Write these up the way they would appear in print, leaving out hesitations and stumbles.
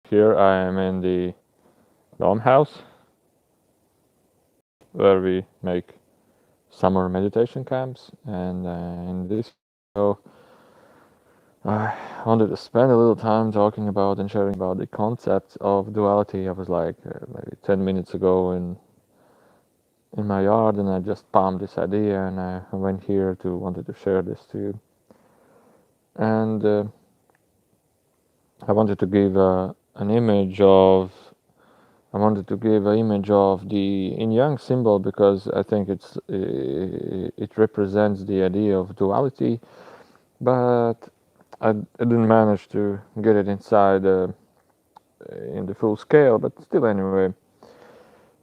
Here I am in the Dom house where we make summer meditation camps, and in this video I wanted to spend a little time talking about and sharing about the concepts of duality. I was like maybe 10 minutes ago in my yard, and I just palmed this idea, and I went here to wanted to share this to you. And I wanted to give an image of I wanted to give an image of the yin yang symbol because I think it represents the idea of duality, but I didn't manage to get it inside in the full scale. But still, anyway,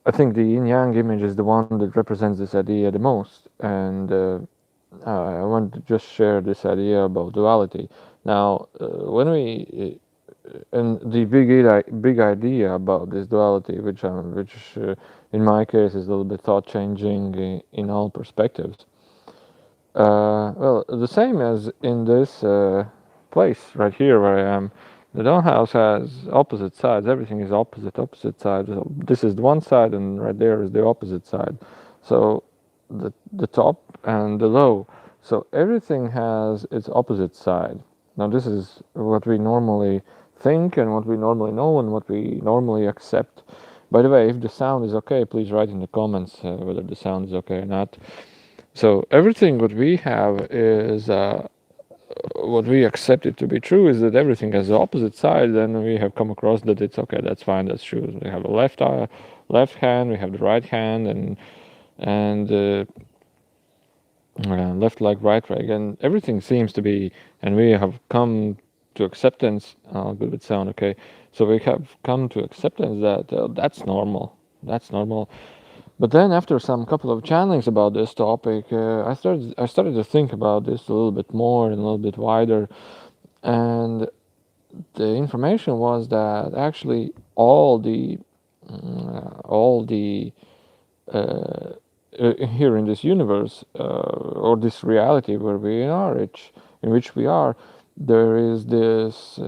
I think the yin yang image is the one that represents this idea the most, and I want to just share this idea about duality. Now, when we and the big idea about this duality, which in my case is a little bit thought changing in all perspectives. Well, the same as in this place right here where I am. The dollhouse has opposite sides. Everything is opposite sides. So this is the one side, and right there is the opposite side. So the top and the low. So everything has its opposite side. Now this is what we normally think and what we normally know and what we normally accept. By the way, if the sound is okay, please write in the comments whether the sound is okay or not. So everything what we have is what we accept it to be true is that everything has the opposite side. Then we have come across that it's okay, that's fine, that's true. We have a left hand, we have the right hand, and left leg, right leg, and everything seems to be. And we have come to acceptance. I'll go with sound, okay. So we have come to acceptance that that's normal. That's normal. But then after some couple of channelings about this topic, I started to think about this a little bit more and a little bit wider, and the information was that actually all the here in this universe or this reality where we are, in which we are, there is this.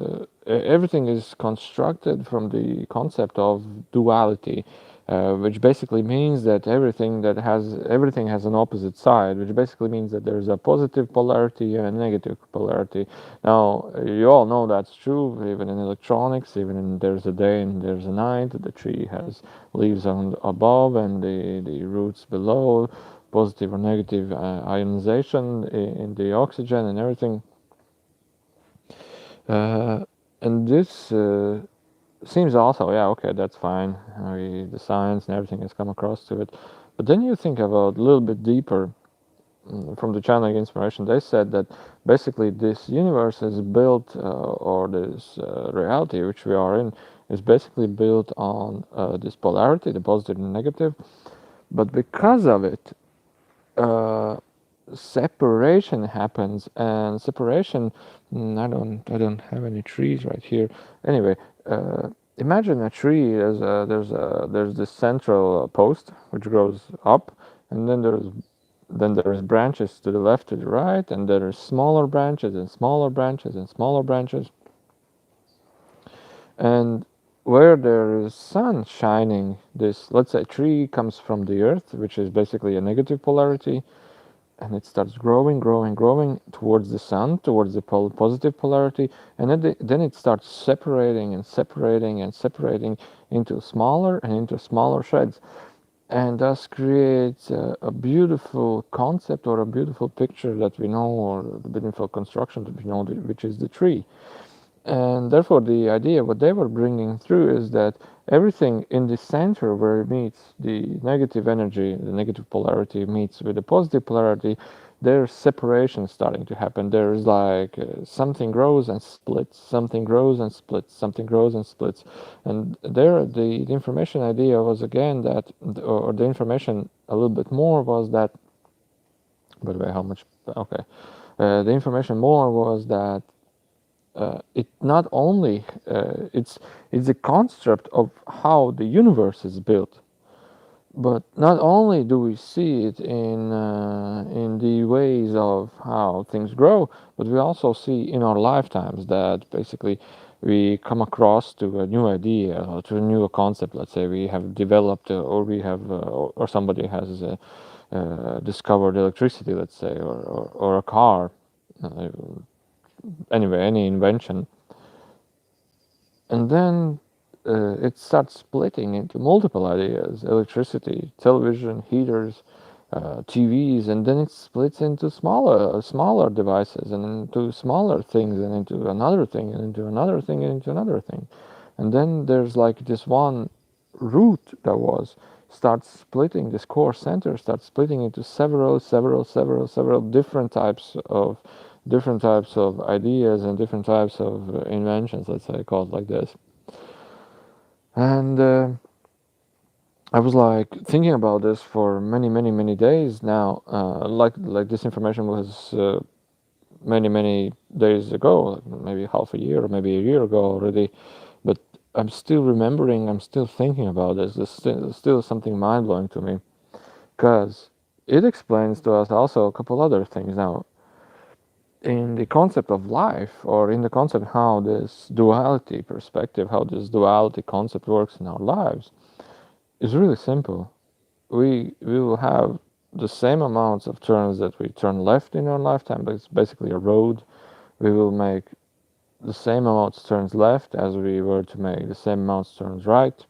Everything is constructed from the concept of duality, which basically means that everything has an opposite side, which basically means that there's a positive polarity and a negative polarity. Now you all know that's true, even in electronics, even in there's a day and there's a night. The tree has leaves on above and the roots below, positive or negative ionization in the oxygen and everything. And this seems also, yeah, okay, that's fine. The science and everything has come across to it. But then you think about a little bit deeper from the channeling inspiration. They said that basically this universe is built, or this reality which we are in, is basically built on this polarity, the positive and negative. But because of it, separation happens, and separation. I don't have any trees right here. Anyway, imagine a tree. There's this central post which grows up, and then there's branches to the left, to the right, and there are smaller branches and smaller branches and smaller branches. And where there is sun shining, this, let's say, tree comes from the earth, which is basically a negative polarity, and it starts growing towards the sun, towards the positive polarity, and then it starts separating into smaller and into smaller shreds, and thus creates a beautiful concept or a beautiful picture that we know, or the beautiful construction that we know, which is the tree. And therefore the idea what they were bringing through is that everything in the center where it meets the negative energy, the negative polarity meets with the positive polarity, there's separation starting to happen. There's like something grows and splits, something grows and splits, something grows and splits. And there the information idea was again that, or the information a little bit more was that, by the way, how much, okay, the information more was that it not only it's a construct of how the universe is built, but not only do we see it in the ways of how things grow, but we also see in our lifetimes that basically we come across to a new idea or to a new concept. Let's say we have developed or we have or somebody has discovered electricity, let's say, or a car, uh, anyway, any invention, and then it starts splitting into multiple ideas: electricity, television, heaters, TVs, and then it splits into smaller devices, and into smaller things, and into another thing, and into another thing, and into another thing. And then there's like this one root that was starts splitting, this core center starts splitting into several different types of ideas and different types of inventions, let's say, called like this. And I was like thinking about this for many days now. Like this information was many days ago, like maybe half a year or maybe a year ago already. But I'm still remembering. I'm still thinking about this. This is still something mind blowing to me because it explains to us also a couple other things now. In the concept of life, or in the concept how this duality perspective, how this duality concept works in our lives, is really simple. We will have the same amounts of turns that we turn left in our lifetime, but it's basically a road. We will make the same amounts of turns left as we were to make the same amounts of turns right.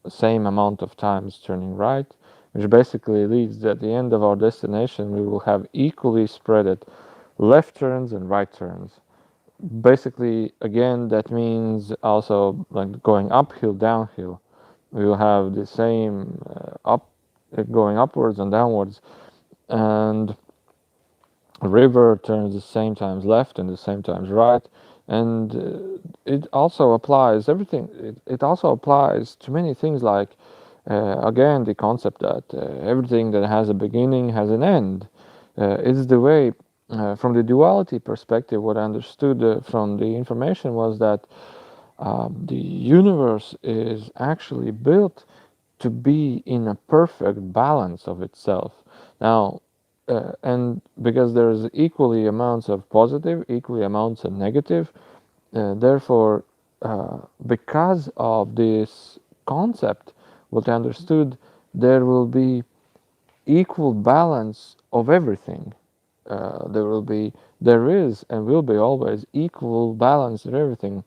Same amount of times turning right, which basically leads that at the end of our destination we will have equally spreaded left turns and right turns. Basically, again, that means also like going uphill, downhill. We will have the same going upwards and downwards, and a river turns the same times left and the same times right, and it also applies everything. It also applies to many things like again the concept that everything that has a beginning has an end. It's the way from the duality perspective. What I understood from the information was that the universe is actually built to be in a perfect balance of itself. Now, and because there's equally amounts of positive, equally amounts of negative, therefore, because of this concept, what I understood, there will be equal balance of everything. There is, and will be always equal balance of everything.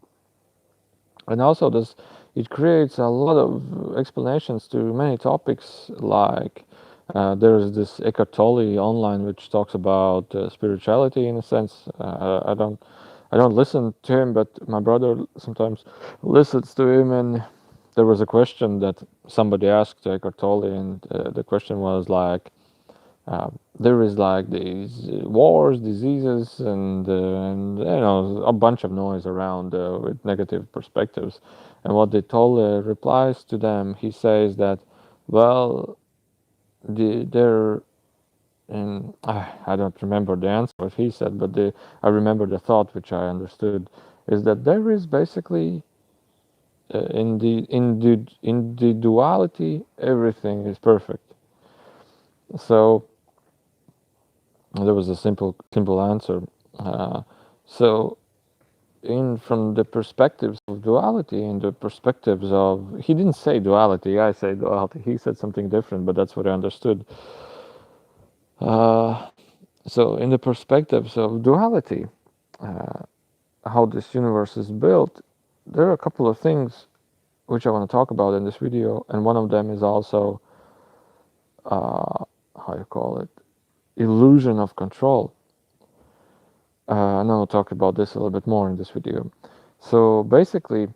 And also this, it creates a lot of explanations to many topics, like there's this Eckhart Tolle online which talks about spirituality in a sense. I don't listen to him, but my brother sometimes listens to him, and there was a question that somebody asked Eckhart Tolle, and the question was like, there is like these wars, diseases, and you know, a bunch of noise around with negative perspectives. And what the Tolle replies to them, he says that, well, they're and I don't remember the answer what he said, but I remember the thought which I understood is that there is basically in the duality everything is perfect. So there was a simple answer. Uh, so in from the perspectives of duality and the perspectives of, he didn't say duality, I say duality. He said something different, but that's what I understood. Uh, so in the perspectives of duality, uh, how this universe is built, there are a couple of things which I want to talk about in this video, and one of them is also how you call it, illusion of control. And I'll talk about this a little bit more in this video. So basically,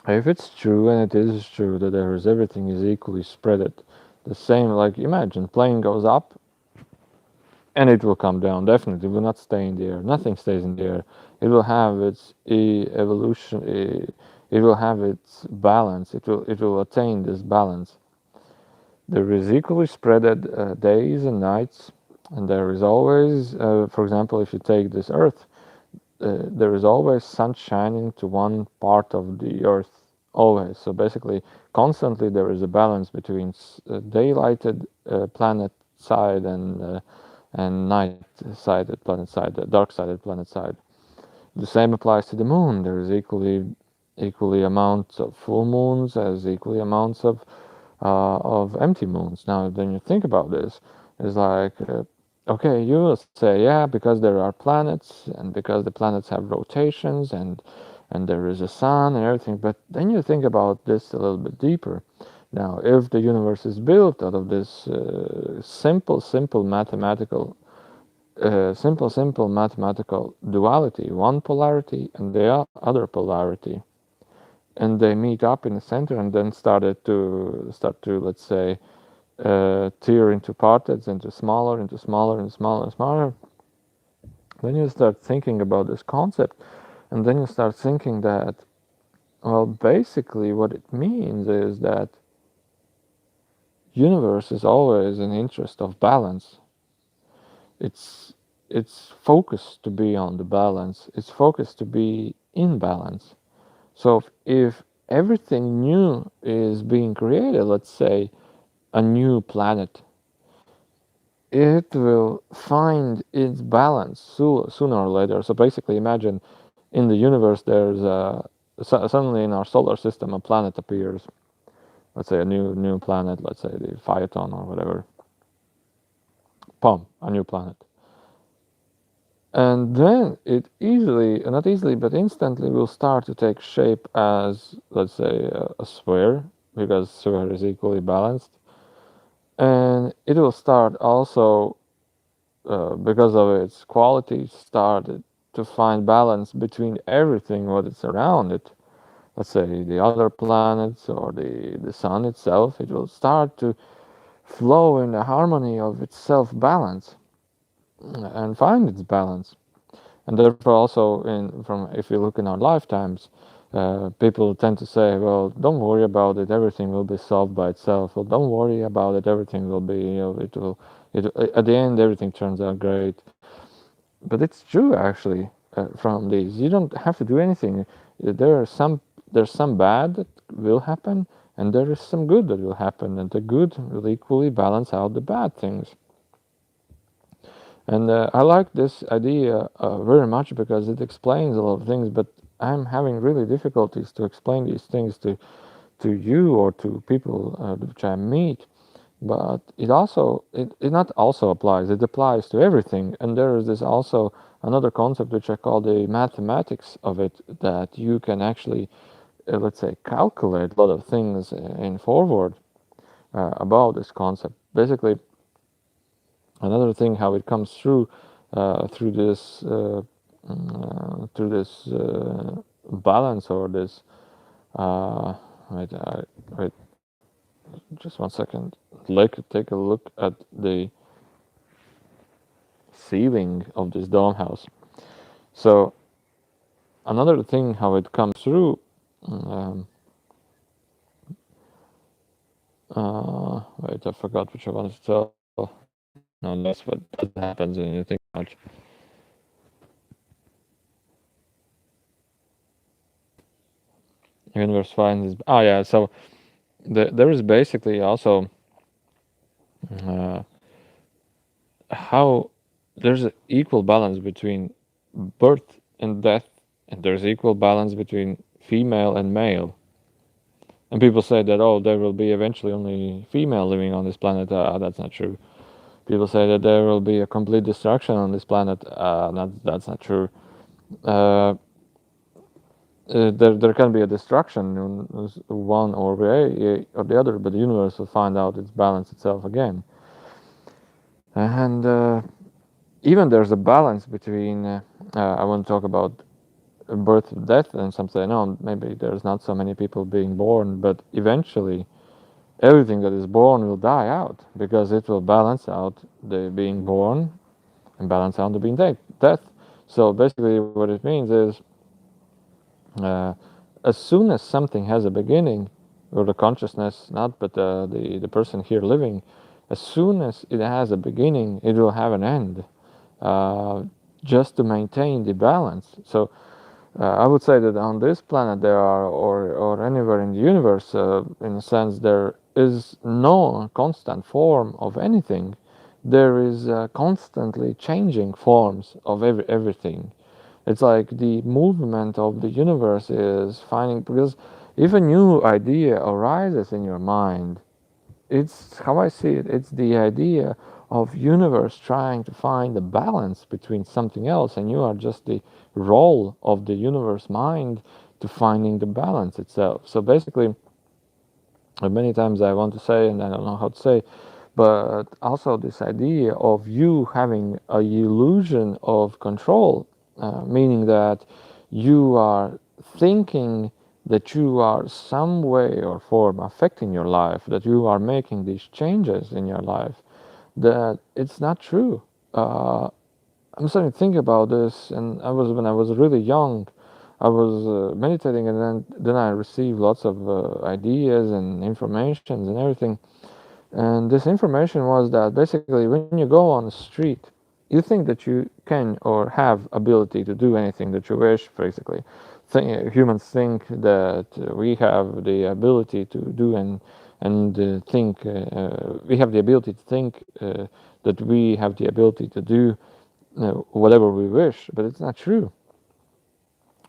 if it's true, and it is true, that there is everything is equally spreaded, the same, like imagine plane goes up and it will come down. Definitely, it will not stay in the air. Nothing stays in the air. It will have its evolution. It will have its balance. It will attain this balance. There is equally spreaded days and nights, and there is always, for example, if you take this Earth, there is always sun shining to one part of the Earth, always. So basically, constantly there is a balance between daylighted planet side and night-sided planet side, dark-sided planet side. The same applies to the moon. There is equally amounts of full moons as equally amounts of empty moons. Now, when you think about this, it's like, okay, you will say, yeah, because there are planets and because the planets have rotations and there is a sun and everything. But then you think about this a little bit deeper. Now, if the universe is built out of this simple mathematical duality, one polarity and the other polarity, and they meet up in the center and then start to, let's say, tear into parts, into smaller, into smaller, and smaller and smaller. Then you start thinking about this concept, and then you start thinking that, well, basically what it means is that universe is always an interest of balance. It's it's focused to be on the balance. It's focused to be in balance. So if everything new is being created, let's say a new planet, it will find its balance sooner or later. So basically, imagine in the universe there's suddenly in our solar system a planet appears. Let's say a new planet. Let's say the Phaeton or whatever. Pom, a new planet. And then it easily, not easily, but instantly will start to take shape as, let's say, a sphere, because sphere is equally balanced. And it will start also, because of its quality, started to find balance between everything what is around it. Let's say the other planets or the sun itself, it will start to flow in the harmony of its self-balance and find its balance. And therefore, also from if you look in our lifetimes, people tend to say, "Well, don't worry about it. Everything will be solved by itself." Well, don't worry about it. Everything will be. It will. It at the end, everything turns out great. But it's true, actually. From these, you don't have to do anything. There are some. There's some bad that will happen, and there is some good that will happen, and the good will equally balance out the bad things. And I like this idea very much because it explains a lot of things, but I'm having really difficulties to explain these things to you or to people which I meet. But it not also applies, it applies to everything. And there is this also another concept which I call the mathematics of it, that you can actually, let's say, calculate a lot of things in forward about this concept. Basically, another thing how it comes through through this balance or this wait, wait, just 1 second. Take a look at the ceiling of this dome house. So another thing how it comes through, um, wait, I forgot which I wanted to tell. No, that's what happens when you think too much. Universe finds this. Oh yeah, so there is basically also uh, how there's an equal balance between birth and death, and there's equal balance between female and male. And people say that, oh, there will be eventually only female living on this planet. That's not true. People say that there will be a complete destruction on this planet. That's not true. Uh, there can be a destruction in one or the other, but the universe will find out its balance itself again. And even there's a balance between. I want to talk about birth and death, and some say no, maybe there's not so many people being born, but eventually everything that is born will die out because it will balance out the being born and balance out the being death. So basically, what it means is, uh, as soon as something has a beginning, or the consciousness, not but the person here living, as soon as it has a beginning, it will have an end, uh, just to maintain the balance. So I would say that on this planet there are, or anywhere in the universe, in a sense, there is no constant form of anything. There is constantly changing forms of everything. It's like the movement of the universe is finding, because if a new idea arises in your mind, it's how I see it. It's the idea of universe trying to find a balance between something else, and you are just the role of the universe mind to finding the balance itself. So basically, many times I want to say, and I don't know how to say, but also this idea of you having a illusion of control, meaning that you are thinking that you are some way or form affecting your life, that you are making these changes in your life, that it's not true. uh, I'm starting to think about this, and I was when I was really young, I was meditating, and then I received lots of ideas and informations and everything. And this information was that basically, when you go on the street, you think that you can or have ability to do anything that you wish. Basically, humans think that we have the ability to do and think. We have the ability to think that we have the ability to do whatever we wish, but it's not true.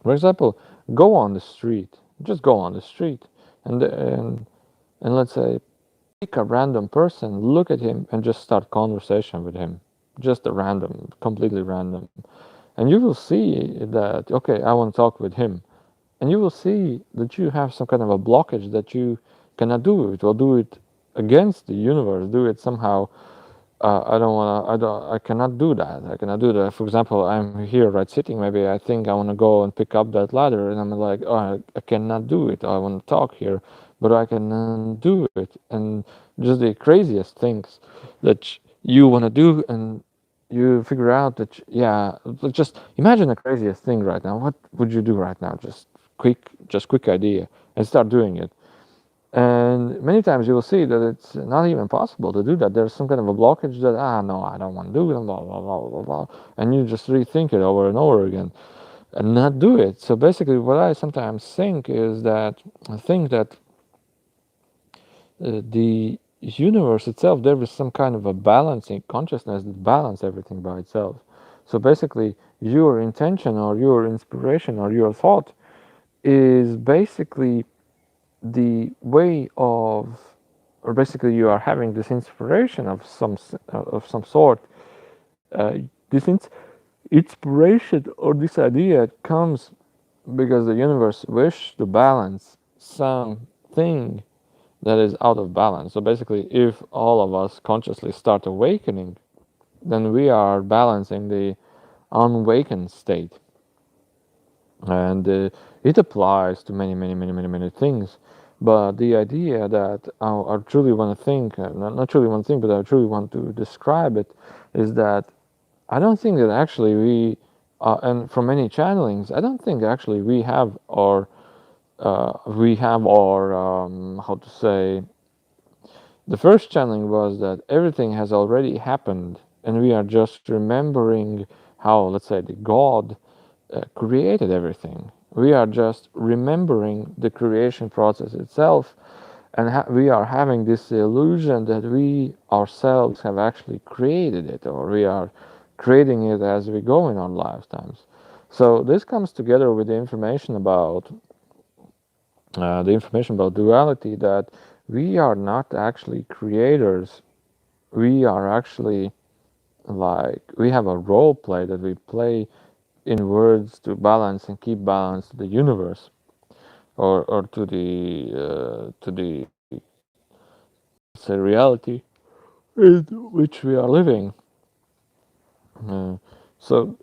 For example, go on the street, just go on the street, and let's say pick a random person, look at him, and just start conversation with him, just a random, completely random, and you will see that okay, I want to talk with him, and you will see that you have some kind of a blockage that you cannot do it, or do it against the universe, do it somehow. I don't want to. I don't. I cannot do that. I cannot do that. For example, I'm here, right, sitting. Maybe I think I want to go and pick up that ladder, and I'm like, oh, I cannot do it. I want to talk here, but I cannot do it. And just the craziest things that you want to do, and you figure out that, yeah, just imagine the craziest thing right now. What would you do right now? Just quick idea, and start doing it. And many times you will see that it's not even possible to do that. There's some kind of a blockage that, no, I don't want to do it, blah, blah, blah, blah, blah. And you just rethink it over and over again and not do it. So basically, what I sometimes think is that I think that the universe itself, there is some kind of a balancing consciousness that balance everything by itself. So basically, your intention or your inspiration or your thought is basically the way of, or basically you are having this inspiration of some sort. This inspiration or this idea comes because the universe wish to balance something that is out of balance. So basically, if all of us consciously start awakening, then we are balancing the unawakened state, and it applies to many, many, many, many, many things. But the idea that I truly want to think, not truly want to think, but I truly want to describe it, is that I don't think that actually and from many channelings, I don't think actually we have our how to say, the first channeling was that everything has already happened, and we are just remembering how, let's say, the God created everything. We are just remembering the creation process itself, and we are having this illusion that we ourselves have actually created it, or we are creating it as we go in our lifetimes. So this comes together with the information about duality, that we are not actually creators. We are actually, like, we have a role play that we play in words to balance and keep balance to the universe, or to the say reality in which we are living. So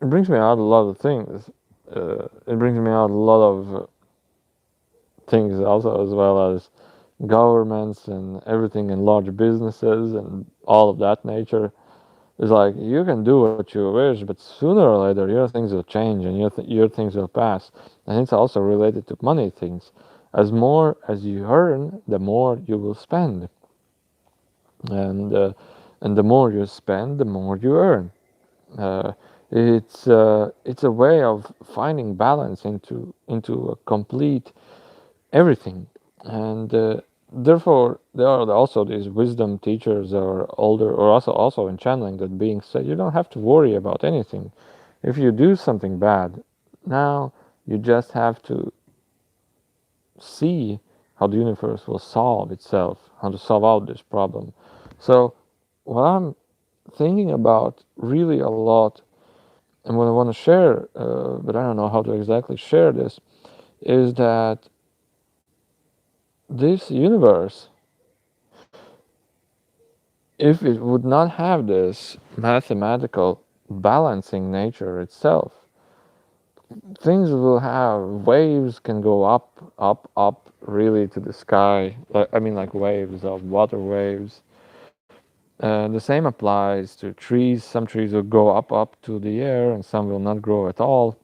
it brings me out a lot of things. It brings me out a lot of things also, as well as governments and everything, and large businesses and all of that nature. It's like you can do what you wish, but sooner or later your things will change, and your things will pass. And it's also related to money things. As more as you earn, the more you will spend, and uh, and the more you spend, the more you earn. Uh, it's a way of finding balance into a complete everything, and therefore there are also these wisdom teachers or older, or also in channeling, that being said, you don't have to worry about anything. If you do something bad, now you just have to see how the universe will solve itself, how to solve out this problem. So, what I'm thinking about really a lot, and what I want to share, but I don't know how to exactly share this, is that this universe, if it would not have this mathematical balancing nature itself, things will have waves can go up, up, up, really to the sky. Like, I mean, like waves of water waves. The same applies to trees. Some trees will go up, up to the air, and some will not grow at all.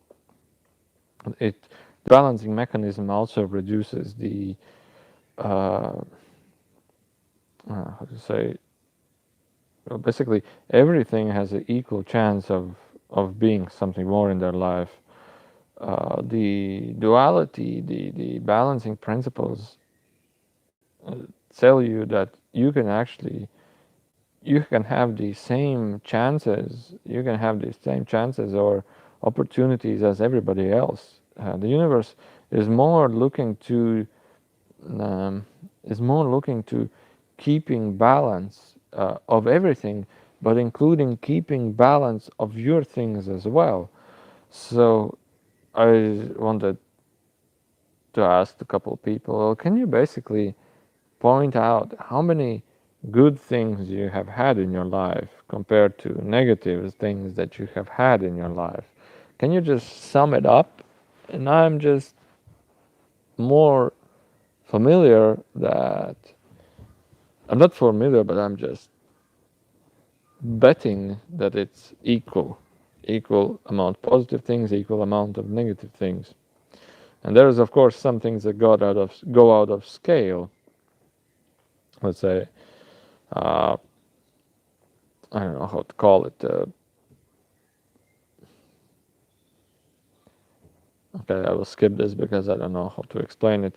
It The balancing mechanism also reduces the how to say, well, basically everything has an equal chance of being something more in their life. The duality, the balancing principles tell you that you can have the same chances, you can have the same chances or opportunities as everybody else. The universe is more looking to um, is more looking to keeping balance of everything, but including keeping balance of your things as well. So I wanted to ask a couple of people, can you basically point out how many good things you have had in your life compared to negative things that you have had in your life? Can you just sum it up? And I'm just more familiar that I'm not familiar, but I'm just betting that it's equal amount positive things, equal amount of negative things. And there's of course some things that go out of scale. Let's say uh, I don't know how to call it. Okay, I will skip this because I don't know how to explain it.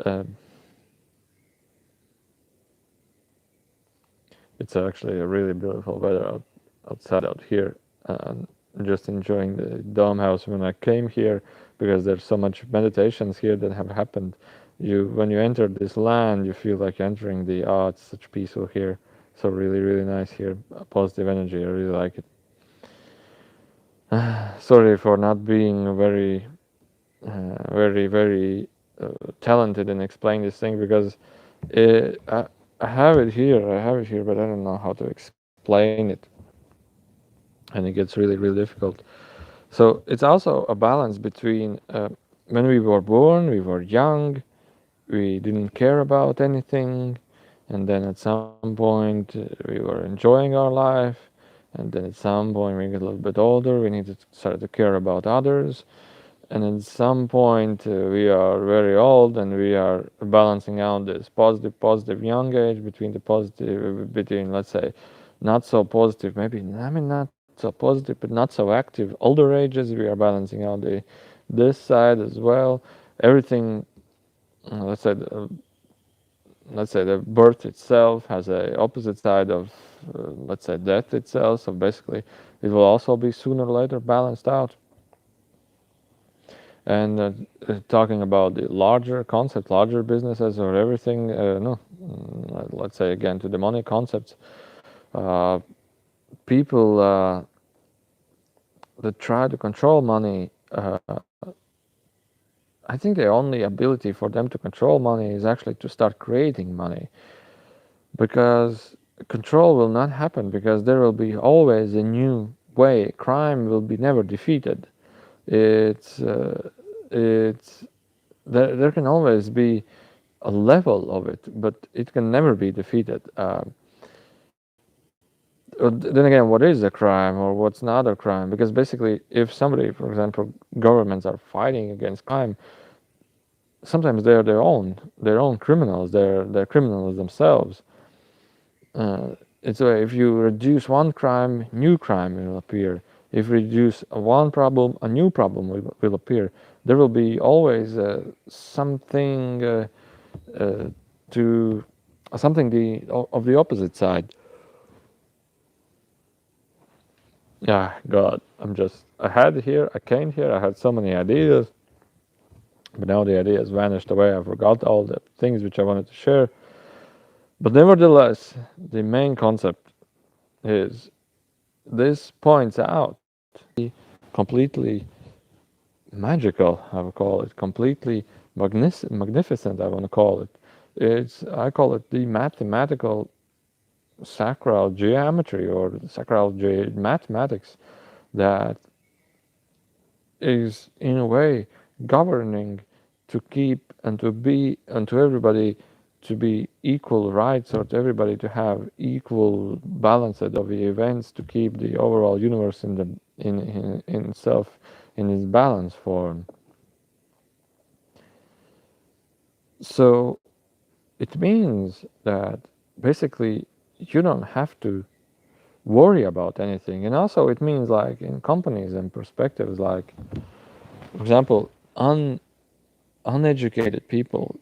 Um, it's actually a really beautiful weather outside out here. And just enjoying the dome house when I came here because there's so much meditations here that have happened. When you enter this land, you feel like entering the it's such peaceful here. So really, really nice here. Positive energy. I really like it. Sorry for not being very talented in explaining this thing because it, I have it here. I have it here, but I don't know how to explain it, and it gets really, really difficult. So it's also a balance between when we were born, we were young, we didn't care about anything, and then at some point we were enjoying our life, and then at some point we get a little bit older, we need to start to care about others, and at some point we are very old and we are balancing out this positive young age between the positive between, let's say, not so positive, maybe, I mean, not so positive but not so active older ages. We are balancing out the this side as well. Everything, let's say, the birth itself has a opposite side of let's say death itself, so basically it will also be sooner or later balanced out. And talking about the larger concept, larger businesses or everything, no, let's say again to the money concepts, uh, people that try to control money, I think the only ability for them to control money is actually to start creating money, because control will not happen because there will be always a new way. Crime will be never defeated. It's there can always be a level of it, but it can never be defeated. Then again, what is a crime or what's not a crime? Because basically, if somebody, for example, governments are fighting against crime, sometimes they're their own criminals. They're criminals themselves. It's a, if you reduce one crime, new crime will appear. If you reduce one problem, a new problem will appear. There will be always something uh, to something of the opposite side. Yeah, God, I had here, I came here, I had so many ideas, but now the ideas vanished away. I forgot all the things which I wanted to share. But nevertheless, the main concept is this points out completely magical, I would call it, completely magnificent, I want to call it. I call it the mathematical sacral geometry or the sacral mathematics that is in a way governing to keep and to be and to everybody to be equal rights or to everybody to have equal balance of the events to keep the overall universe in itself in its balance form. So it means that basically you don't have to worry about anything. And also it means like in companies and perspectives, like for example, uneducated people,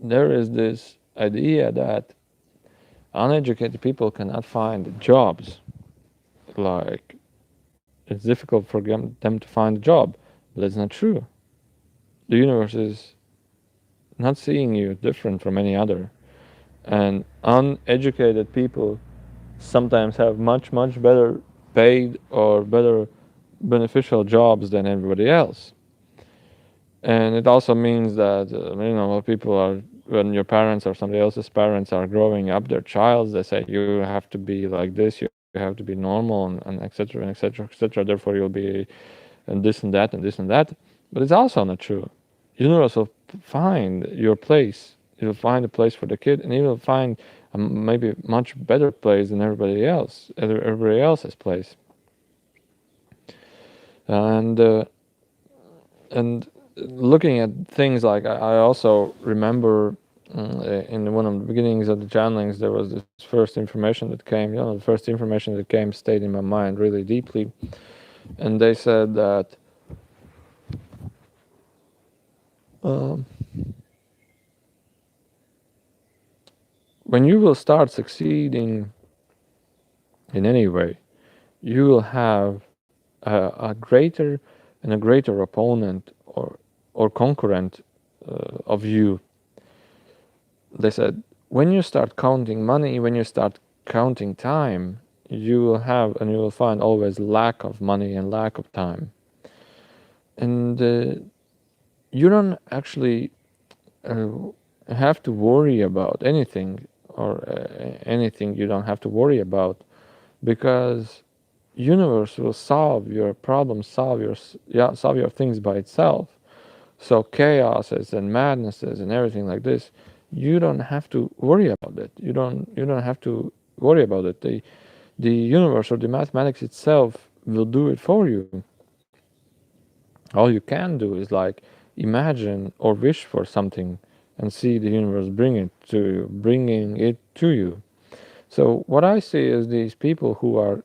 there is this idea that uneducated people cannot find jobs. Like it's difficult for them to find a job, but it's not true. The universe is not seeing you different from any other. And uneducated people sometimes have much better paid or better beneficial jobs than everybody else. And it also means that people are, when your parents or somebody else's parents are growing up their child, they say you have to be like this, you have to be normal, and etc and etc etc, therefore you'll be and this and that. But it's also not true. Universe will find your place. It will find a place for the kid, and it will find a maybe much better place than everybody else's place. And and looking at things like I also remember in one of the beginnings of the channelings there was this first information that came. The first information that came stayed in my mind really deeply, and they said that um, when you will start succeeding in any way, you will have a greater and a greater opponent or concurrent of you. They said when you start counting money, when you start counting time, you will find always lack of money and lack of time, and you don't actually uh, have to worry about anything or anything you don't have to worry about because universe will solve your problems, solve your things by itself. So chaoses and madnesses and everything like this, you don't have to worry about it. You don't have to worry about it. The universe or the mathematics itself will do it for you. All you can do is like imagine or wish for something and see the universe bringing it to you. So what I see is these people who are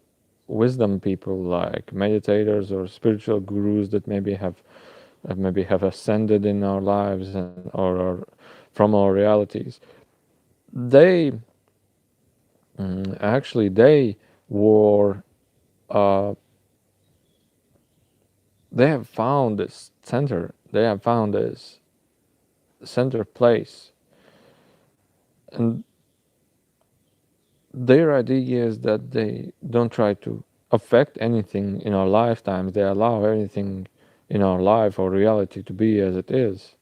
wisdom people, like meditators or spiritual gurus that maybe have ascended in our lives and or from our realities. They actually they were uh, they have found this center. They have found this center place, and their idea is that they don't try to affect anything in our lifetimes. They allow everything in our life or reality to be as it is.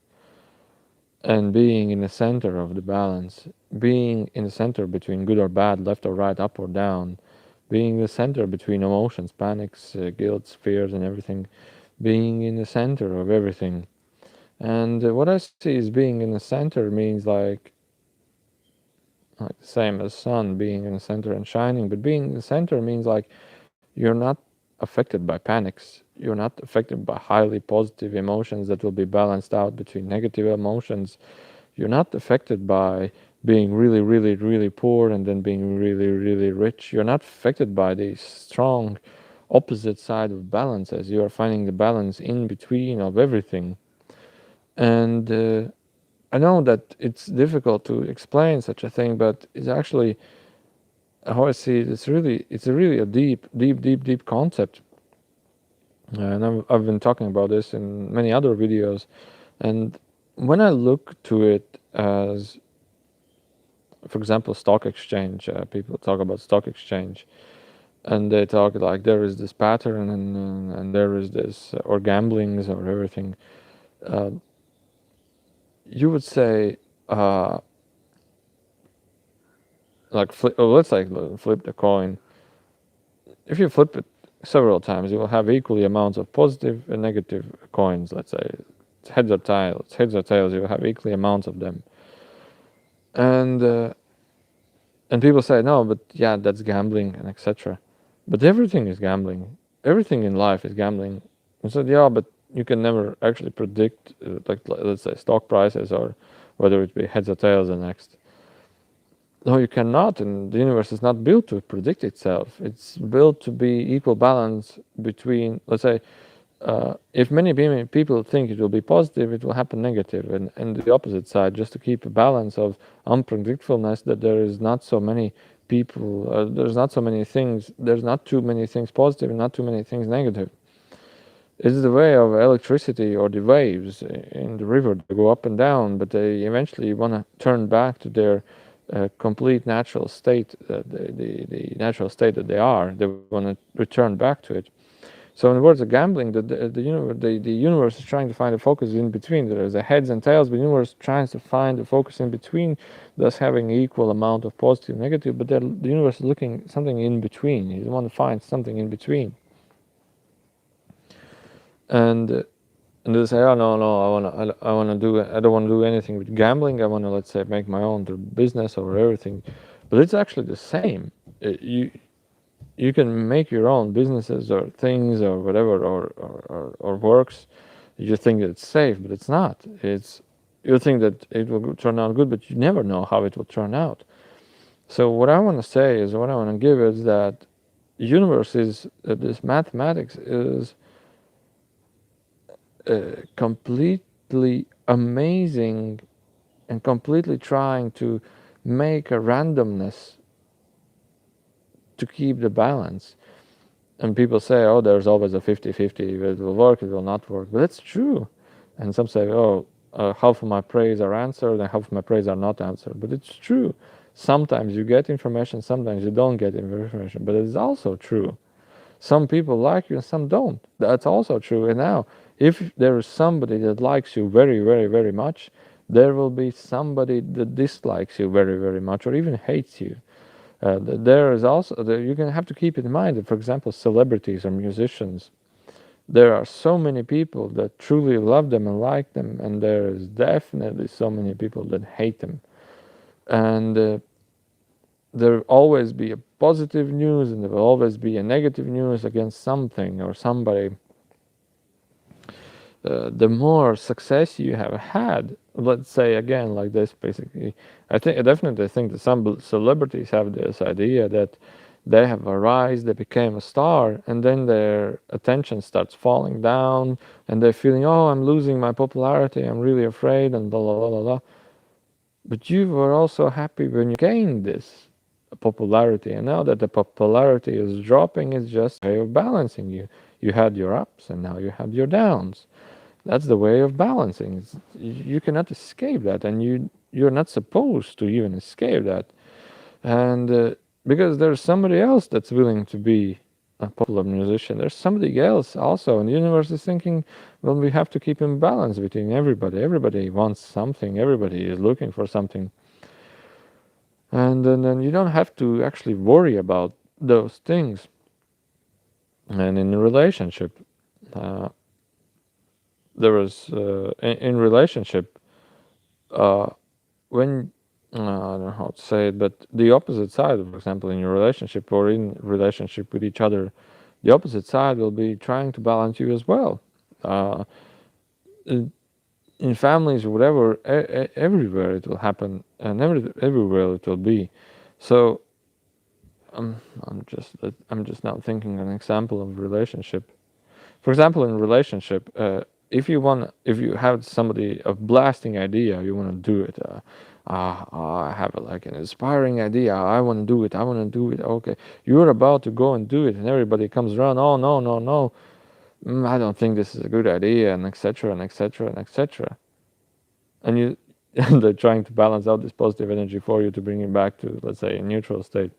And being in the center of the balance, being in the center between good or bad, left or right, up or down, being the center between emotions, panics, guilt, fears, and everything, being in the center of everything. And what I see is being in the center means like the same as sun being in the center and shining, but being in the center means like you're not affected by panics. You're not affected by highly positive emotions that will be balanced out between negative emotions. You're not affected by being really poor and then being really rich. You're not affected by these strong opposite side of balances. You are finding the balance in between of everything. And I know that it's difficult to explain such a thing, but it's actually how I see it, it's a really a deep concept, and I've been talking about this in many other videos. And when I look to it as, for example, stock exchange, people talk about stock exchange, and they talk like there is this pattern, and there is this or gamblings or everything. Uh, you would say, uh, like let's say flip the coin. If you flip it several times, you will have equally amounts of positive and negative coins. Let's say it's heads or tails. Heads or tails, you will have equally amounts of them. And people say no, but yeah, that's gambling and etc. But everything is gambling. Everything in life is gambling. I said yeah, but you can never actually predict like let's say stock prices or whether it be heads or tails the next. No, you cannot, and the universe is not built to predict itself. It's built to be equal balance between, let's say, if many people think it will be positive, it will happen negative, and the opposite side, just to keep a balance of unpredictableness, that there is not so many people, there's not so many things, there's not too many things positive and not too many things negative. It's the way of electricity or the waves in the river. They go up and down, but they eventually want to turn back to their complete natural state, the natural state that they are. They want to return back to it. So in the words of gambling, the universe is trying to find a focus in between. There is a heads and tails, but the universe tries to find a focus in between, thus having equal amount of positive and negative. But the universe is looking something in between. You want to find something in between. And they say, oh no, I wanna do, I don't want to do anything with gambling. I want to, let's say, make my own business or everything. But it's actually the same. You can make your own businesses or things or whatever or works. You think that it's safe, but it's not. It's you think that it will turn out good, but you never know how it will turn out. So what I want to say is, what I want to give is that universe is this mathematics is completely amazing and completely trying to make a randomness to keep the balance. And people say, oh, there's always a 50-50, it will work, it will not work. But it's true. And some say, oh, half of my prayers are answered and half of my prayers are not answered. But it's true. Sometimes you get information, sometimes you don't get information. But it's also true. Some people like you and some don't. That's also true. And now, if there is somebody that likes you very, very, very much, there will be somebody that dislikes you very, very much or even hates you. There is also, you can have to keep in mind that, for example, celebrities or musicians, there are so many people that truly love them and like them, and there is definitely so many people that hate them. And there will always be a positive news and there will always be a negative news against something or somebody. The more success you have had, let's say again like this, basically, I definitely think that some celebrities have this idea that they have arisen, they became a star, and then their attention starts falling down, and they're feeling, oh, I'm losing my popularity, I'm really afraid, and blah blah blah blah blah. But you were also happy when you gained this popularity, and now that the popularity is dropping, it's just a way of balancing you. You had your ups, and now you have your downs. That's the way of balancing. You cannot escape that, and you're not supposed to even escape that. And because there's somebody else that's willing to be a popular musician, there's somebody else also, and the universe is thinking, well, we have to keep in balance between everybody. Everybody wants something. Everybody is looking for something, and then you don't have to actually worry about those things. And in a relationship, uh, there was in relationship uh, when I don't know how to say it, but the opposite side, for example, in your relationship or in relationship with each other, the opposite side will be trying to balance you as well. Uh, in families or whatever, everywhere it will happen, and everywhere it will be. So I'm just now thinking an example of relationship. For example, in relationship, if you have somebody a blasting idea, you want to do it. I have like an inspiring idea. I want to do it. I want to do it. Okay, you're about to go and do it, and everybody comes around. Oh no, no, no! I don't think this is a good idea, and etc. and etc. and etc. And you, and they're trying to balance out this positive energy for you to bring you back to, let's say, a neutral state.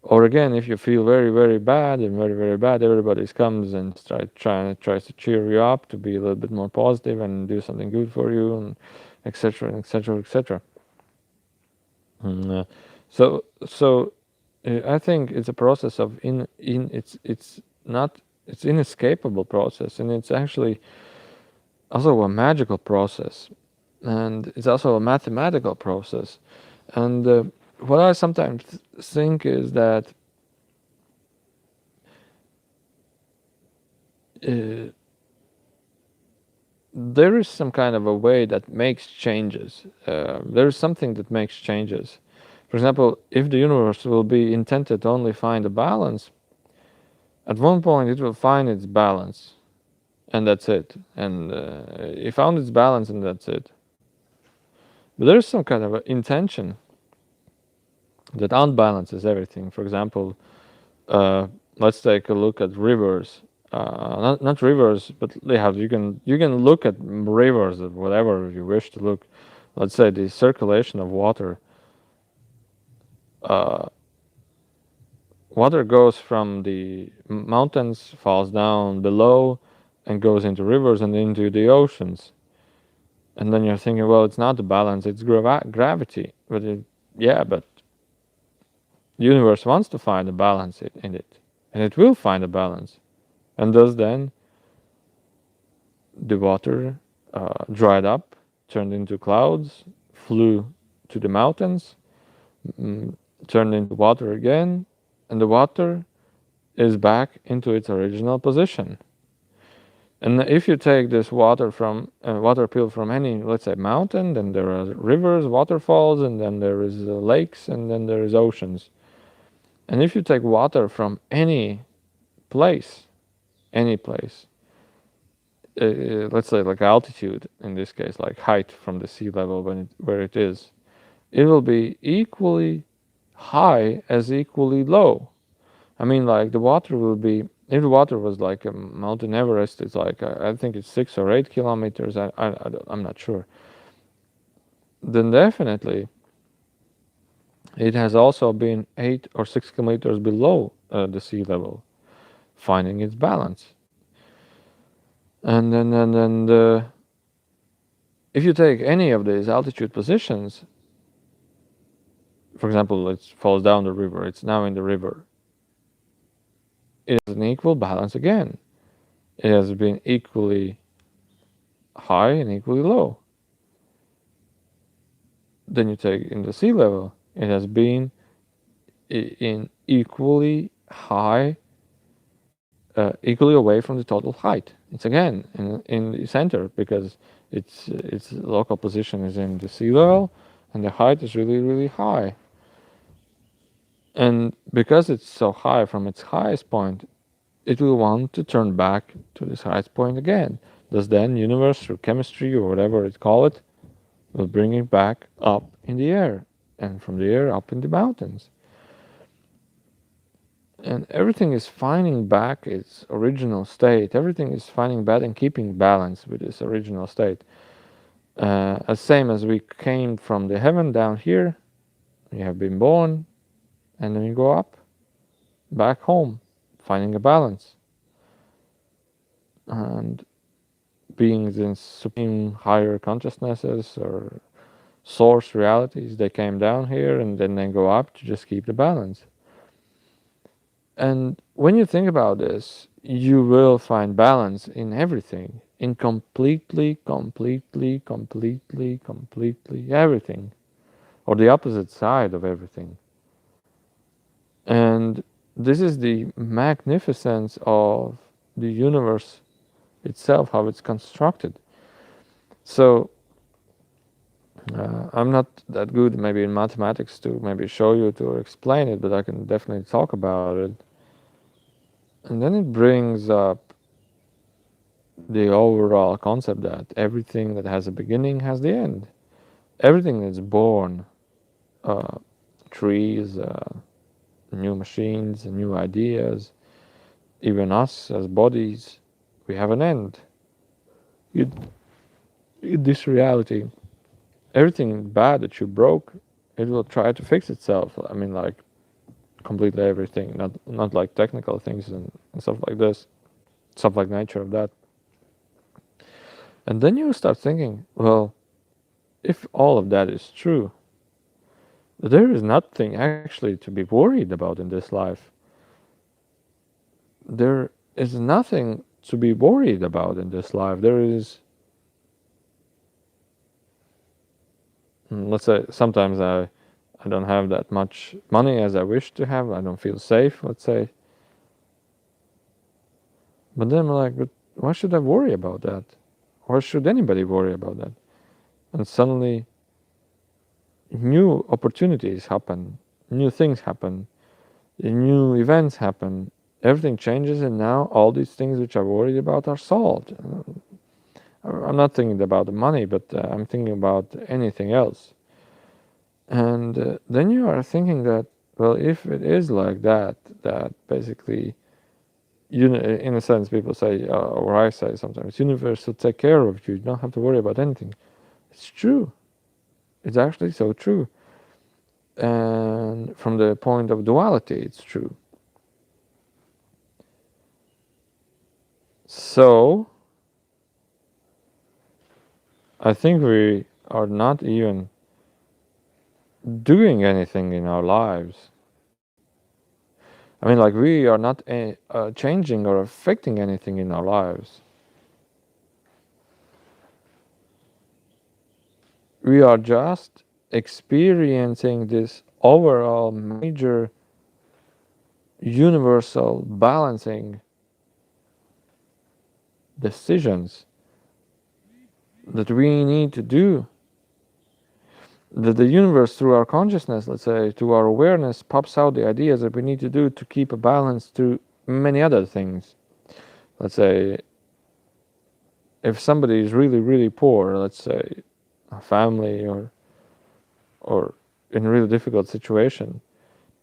Or again, if you feel very, very bad and very, very bad, everybody comes and tries to cheer you up to be a little bit more positive and do something good for you, and etc. and etc. etc. So I think it's a process of in it's not it's inescapable process, and it's actually also a magical process, and it's also a mathematical process. And what I sometimes think is that uh, there is some kind of a way that makes changes. There is something that makes changes. For example, if the universe will be intended to only find a balance, at one point it will find its balance, and that's it. And it found its balance, and that's it. But there is some kind of intention that unbalances everything. For example, uh, let's take a look at rivers. Not rivers, but you can look at rivers, whatever you wish to look. Let's say the circulation of water. Uh, Water goes from the mountains, falls down below, and goes into rivers and into the oceans. And then you're thinking, well, it's not the balance, it's gravity. Yeah, but the universe wants to find a balance in it, and it will find a balance. And thus, then, the water dried up, turned into clouds, flew to the mountains, mm, turned into water again, and the water is back into its original position. And if you take this water pill from any, let's say, mountain, then there are rivers, waterfalls, and then there is lakes, and then there is oceans. And if you take water from place, any place, let's say like altitude in this case, like height from the sea level where it is, it will be equally high as equally low. I mean, like the water will be, if the water was like Mountain Everest, it's like I think it's 6 or 8 kilometers. I'm not sure. Then definitely it has also been 8 or 6 kilometers below the sea level, finding its balance. And then if you take any of these altitude positions, for example, it falls down the river. It's now in the river. It has an equal balance again. It has been equally high and equally low. Then you take in the sea level, it has been in equally high, equally away from the total height. It's again in the center because its local position is in the sea level, and the height is really really high. And because it's so high from its highest point, it will want to turn back to this highest point again. Thus, then universe through chemistry or whatever it call it will bring it back up in the air, and from the air up in the mountains. And everything is finding back its original state. Everything is finding back and keeping balance with its original state. As same as we came from the heaven down here, we have been born, and then we go up, back home, finding a balance. And beings in supreme higher consciousnesses or source realities, they came down here and then they go up to just keep the balance. And when you think about this, you will find balance in everything, in completely everything, or the opposite side of everything. And this is the magnificence of the universe itself, how it's constructed. So I'm not that good maybe in mathematics to maybe show you to explain it, but I can definitely talk about it. And then it brings up the overall concept that everything that has a beginning has the end. everything is born, uh, trees, new machines, new ideas, even us as bodies, we have an end. You, this reality, everything bad that you broke, it will try to fix itself. I mean, like completely everything, not like technical things and stuff like this, stuff like nature of that. And then you start thinking, well, if all of that is true, there is nothing actually to be worried about in this life. There is nothing to be worried about in this life. There is, let's say, sometimes I don't have that much money as I wish to have. I don't feel safe, let's say. But then I'm like, but why should I worry about that? Why should anybody worry about that? And suddenly, new opportunities happen, new things happen, new events happen, everything changes, and now all these things which I'm worried about are solved. I'm not thinking about the money, but I'm thinking about anything else. And then you are thinking that, well, if it is like that, that basically, in a sense, people say, or I say sometimes, universe will take care of you. You don't have to worry about anything. It's true. It's actually so true. And from the point of duality, it's true. So I think we are not even doing anything in our lives. I mean, like, we are not changing or affecting anything in our lives. We are just experiencing this overall major universal balancing decisions that we need to do, that the universe, through our consciousness, let's say, to our awareness, pops out the ideas that we need to do to keep a balance to many other things. Let's say, if somebody is really, really poor, let's say a family or in a really difficult situation,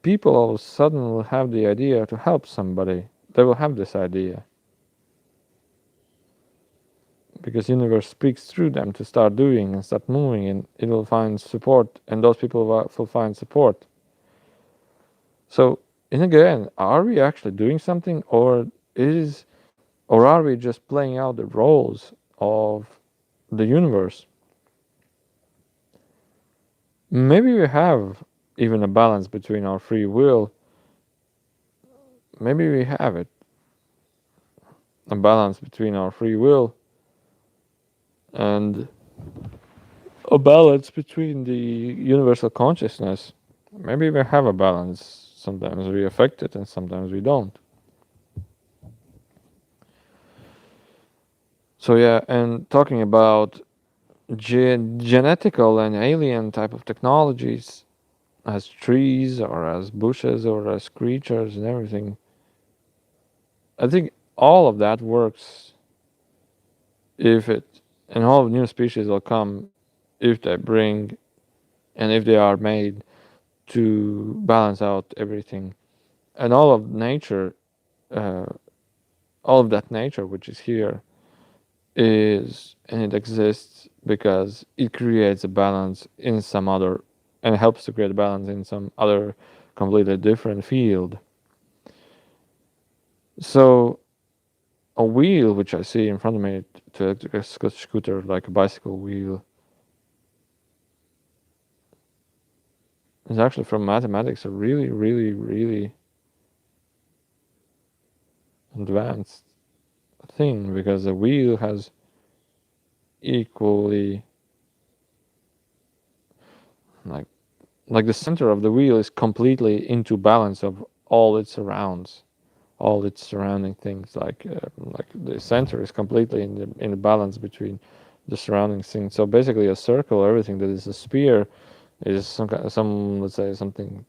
people all of a sudden will have the idea to help somebody. They will have this idea because universe speaks through them to start doing and start moving, and it will find support, and those people will find support. So, and again, are we actually doing something, or are we just playing out the roles of the universe? Maybe we have even a balance between our free will. Maybe we have it, a balance between our free will and a balance between the universal consciousness. Maybe we have a balance. Sometimes we affect it and sometimes we don't. So yeah, and talking about genetical and alien type of technologies as trees or as bushes or as creatures and everything, I think all of that works if it, and all new species will come if they bring and if they are made to balance out everything. And all of nature, uh, all of that nature which is here is, and it exists because it creates a balance in some other, and helps to create a balance in some other completely different field. So a wheel which I see in front of me, to electric scooter, like a bicycle wheel, is actually from mathematics a really, really, really advanced thing, because the wheel has equally, like like the center of the wheel is completely into balance of all its surrounds, all its surrounding things. Like the center is completely in the balance between the surrounding things. So basically, a circle, everything that is a sphere, is some, let's say, something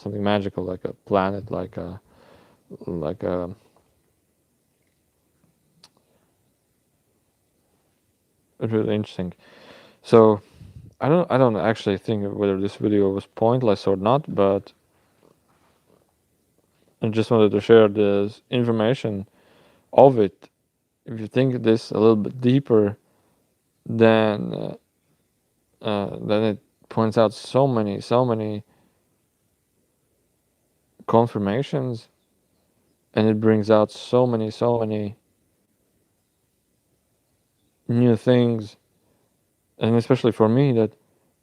magical, like a planet, like a really interesting. So I don't actually think whether this video was pointless or not, but I just wanted to share this information of it. If you think this a little bit deeper, then then it points out so many confirmations, and it brings out so many new things, and especially for me, that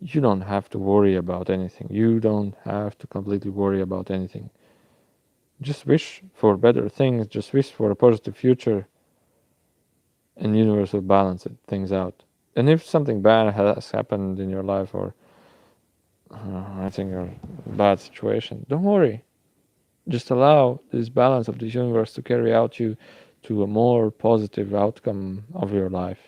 you don't have to worry about anything. You don't have to completely worry about anything. Just wish for better things, just wish for a positive future, and the universe will balance things out. And if something bad has happened in your life, or I think a bad situation, don't worry. Just allow this balance of this universe to carry out you to a more positive outcome of your life.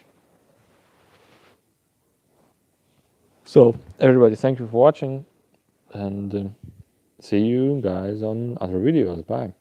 So, everybody, thank you for watching, and see you guys on other videos. Bye.